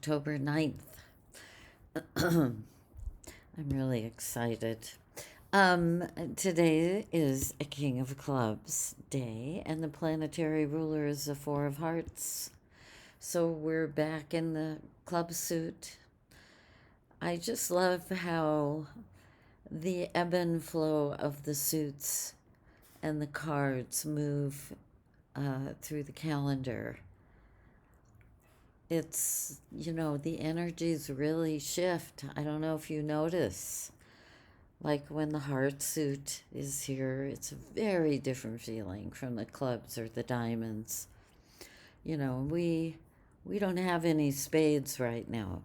October 9th. I'm really excited. Um, Today is a King of Clubs day, and the planetary ruler is the Four of Hearts. So we're back in the club suit. I just love how the ebb and flow of the suits and the cards move through the calendar. The energies really shift. I don't know if you notice. Like when the heart suit is here, it's a very different feeling from the clubs or the diamonds. We don't have any spades right now.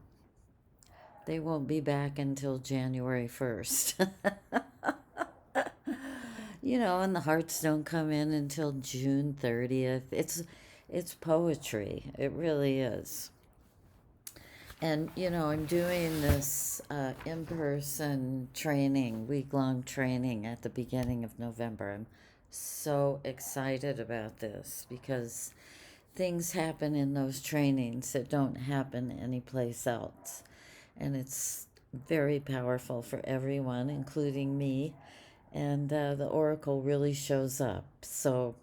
They won't be back until January 1st. And the hearts don't come in until June 30th. It's poetry. It really is. And, I'm doing this in person training, week long training at the beginning of November. I'm so excited about this because things happen in those trainings that don't happen anyplace else. And it's very powerful for everyone, including me. And the oracle really shows up. So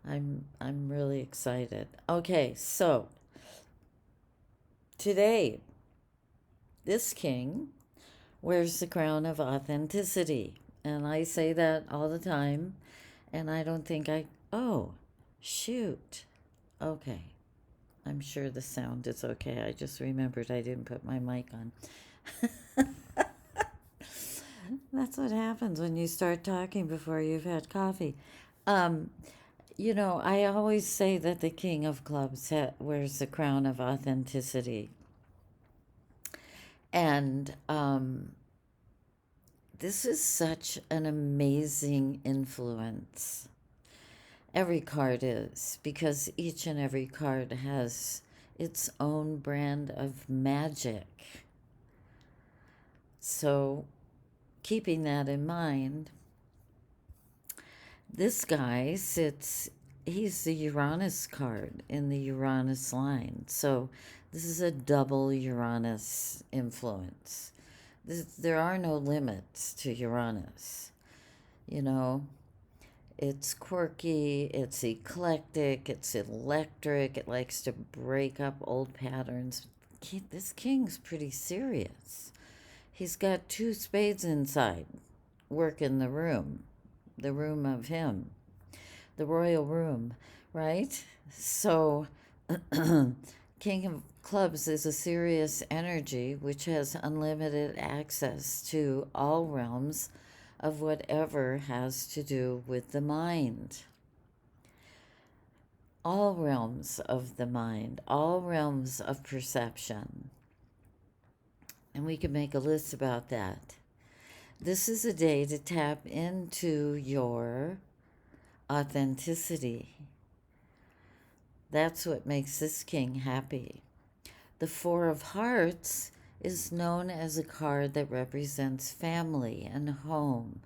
I'm really excited. Okay, so today, this king wears the crown of authenticity. And I say that all the time. And I don't think oh, shoot. Okay. I'm sure the sound is okay. I just remembered I didn't put my mic on. That's what happens when you start talking before you've had coffee. Um, I always say that the King of Clubs wears the crown of authenticity. And this is such an amazing influence. Every card is, because each and every card has its own brand of magic. So, keeping that in mind, this guy he's the Uranus card in the Uranus line. So, this is a double Uranus influence. There are no limits to Uranus. You know, it's quirky, it's eclectic, it's electric, it likes to break up old patterns. This king's pretty serious. He's got two spades inside, working the room of him, the royal room, right? So, King of Clubs is a serious energy which has unlimited access to all realms of whatever has to do with the mind. All realms of the mind, all realms of perception. And we can make a list about that. This is a day to tap into your authenticity. That's what makes this king happy. The Four of Hearts is known as a card that represents family and home,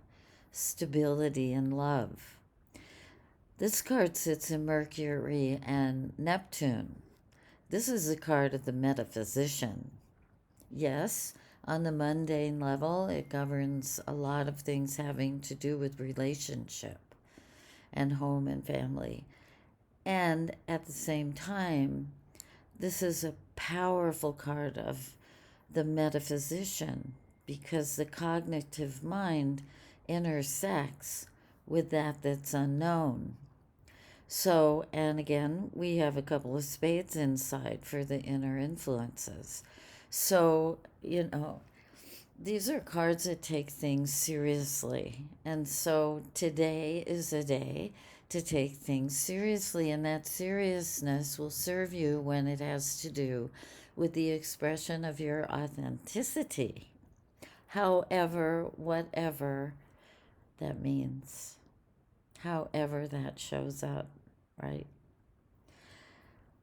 stability and love. This card sits in Mercury and Neptune. This is a card of the metaphysician. Yes, on the mundane level, it governs a lot of things having to do with relationship and home and family. And at the same time, this is a powerful card of the metaphysician because the cognitive mind intersects with that's unknown. So, and again, we have a couple of spades inside for the inner influences. So, these are cards that take things seriously. And so today is a day to take things seriously, and that seriousness will serve you when it has to do with the expression of your authenticity. However, whatever that means, however that shows up, right?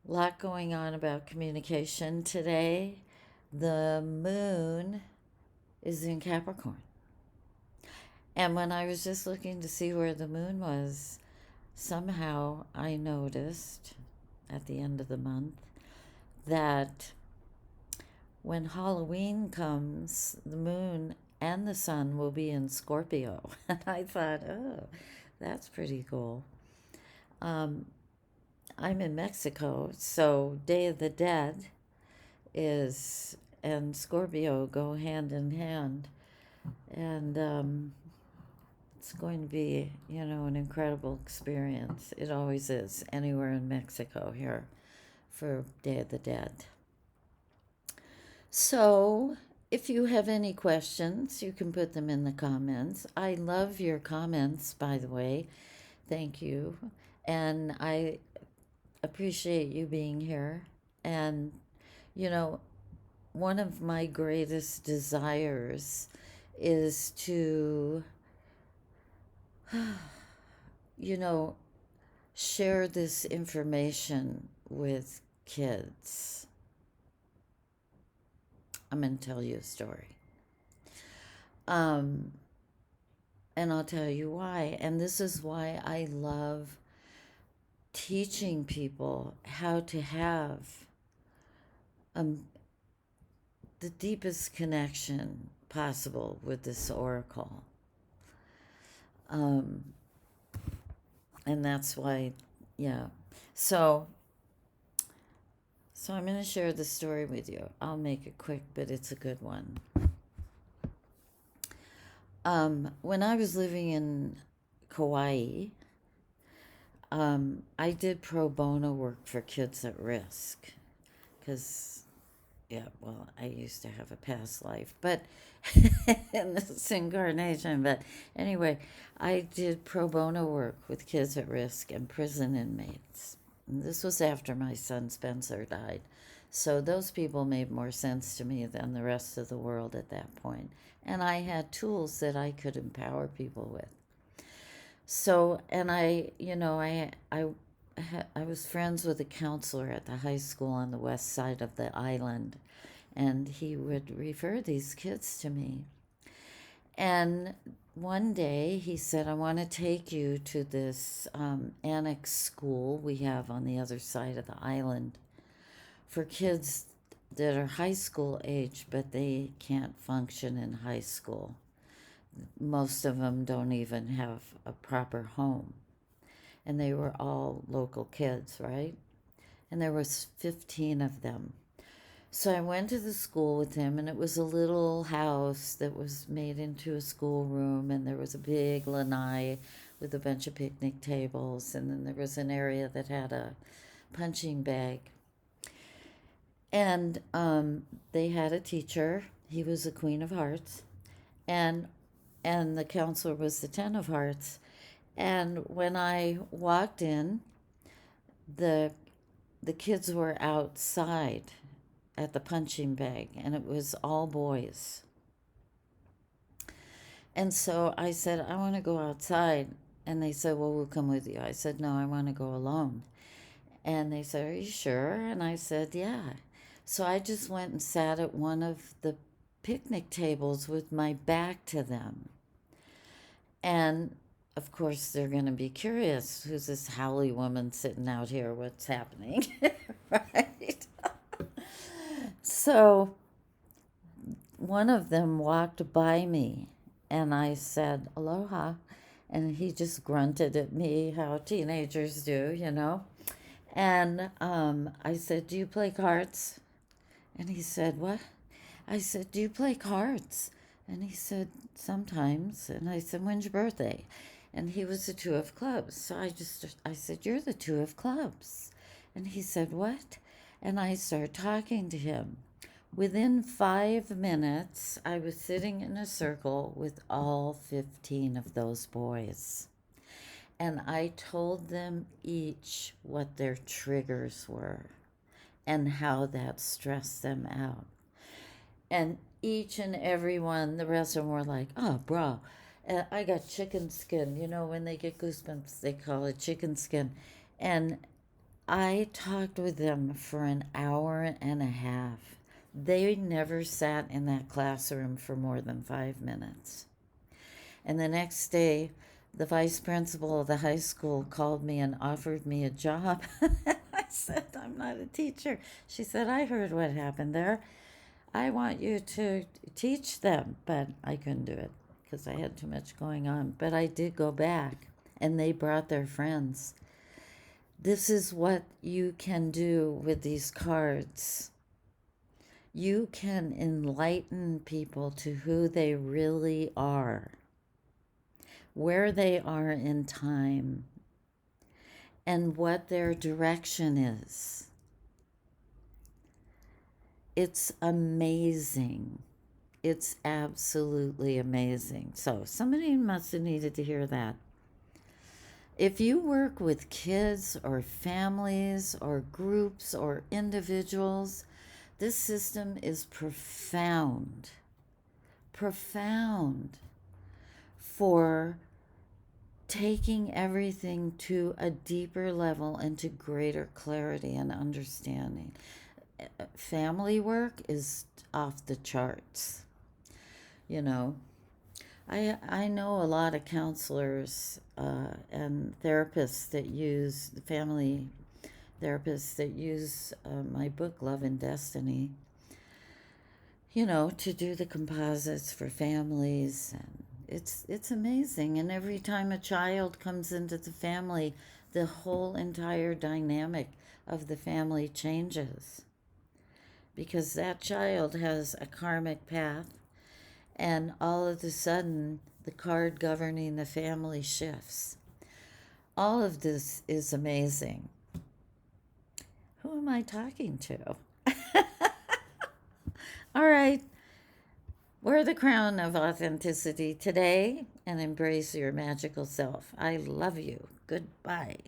A lot going on about communication today. The moon is in Capricorn. And when I was just looking to see where the moon was, somehow I noticed at the end of the month that when Halloween comes, the moon and the sun will be in Scorpio. And I thought, oh, that's pretty cool. Um, I'm in Mexico, so Day of the Dead is and Scorpio go hand in hand. And it's going to be, an incredible experience. It always is anywhere in Mexico here for Day of the Dead. So, if you have any questions, you can put them in the comments. I love your comments, by the way. Thank you. And I appreciate you being here. And, you know, one of my greatest desires is to, you know, share this information with kids. I'm going to tell you a story. And I'll tell you why. And this is why I love teaching people how to have the deepest connection possible with this oracle. And that's why, yeah. So I'm going to share the story with you. I'll make it quick, but it's a good one. When I was living in Kauai, I did pro bono work for kids at risk because, I used to have a past life, but in this incarnation. But anyway, I did pro bono work with kids at risk and prison inmates. And this was after my son Spencer died. So those people made more sense to me than the rest of the world at that point. And I had tools that I could empower people with. So, and I was friends with a counselor at the high school on the west side of the island, and he would refer these kids to me. And one day he said, I want to take you to this annex school we have on the other side of the island for kids that are high school age, but they can't function in high school. Most of them don't even have a proper home. And they were all local kids, right? And there was 15 of them. So I went to the school with him, and it was a little house that was made into a schoolroom, and there was a big lanai with a bunch of picnic tables, and then there was an area that had a punching bag. And they had a teacher. He was the Queen of Hearts, and the counselor was the Ten of Hearts. And when I walked in, the kids were outside at the punching bag, and it was all boys. And so I said, I want to go outside. And they said, well, we'll come with you. I said, no, I want to go alone. And they said, are you sure? And I said, yeah. So I just went and sat at one of the picnic tables with my back to them. And of course, they're going to be curious. Who's this howly woman sitting out here? What's happening? Right? So one of them walked by me, and I said, aloha. And he just grunted at me, how teenagers do, And I said, do you play cards? And he said, what? I said, do you play cards? And he said, sometimes. And I said, when's your birthday? And he was the Two of Clubs. So I said, you're the Two of Clubs. And he said, what? And I started talking to him. Within 5 minutes, I was sitting in a circle with all 15 of those boys. And I told them each what their triggers were and how that stressed them out. And each and every one, the rest of them were like, oh, bro, I got chicken skin. When they get goosebumps, they call it chicken skin. And I talked with them for an hour and a half. They never sat in that classroom for more than 5 minutes. And the next day, the vice principal of the high school called me and offered me a job. I said, I'm not a teacher. She said, I heard what happened there. I want you to teach them, but I couldn't do it because I had too much going on. But I did go back, and they brought their friends. This is what you can do with these cards. You can enlighten people to who they really are, where they are in time, and what their direction is. It's amazing. It's absolutely amazing. So, somebody must have needed to hear that. If you work with kids or families or groups or individuals, this system is profound, profound for taking everything to a deeper level and to greater clarity and understanding. Family work is off the charts. You know, I know a lot of counselors and therapists that use family therapists that use my book Love and Destiny, to do the composites for families, and it's amazing. And every time a child comes into the family, the whole entire dynamic of the family changes because that child has a karmic path, and all of a sudden the card governing the family shifts. All of this is amazing. Who am I talking to? All right. Wear the crown of authenticity today and embrace your magical self. I love you. Goodbye.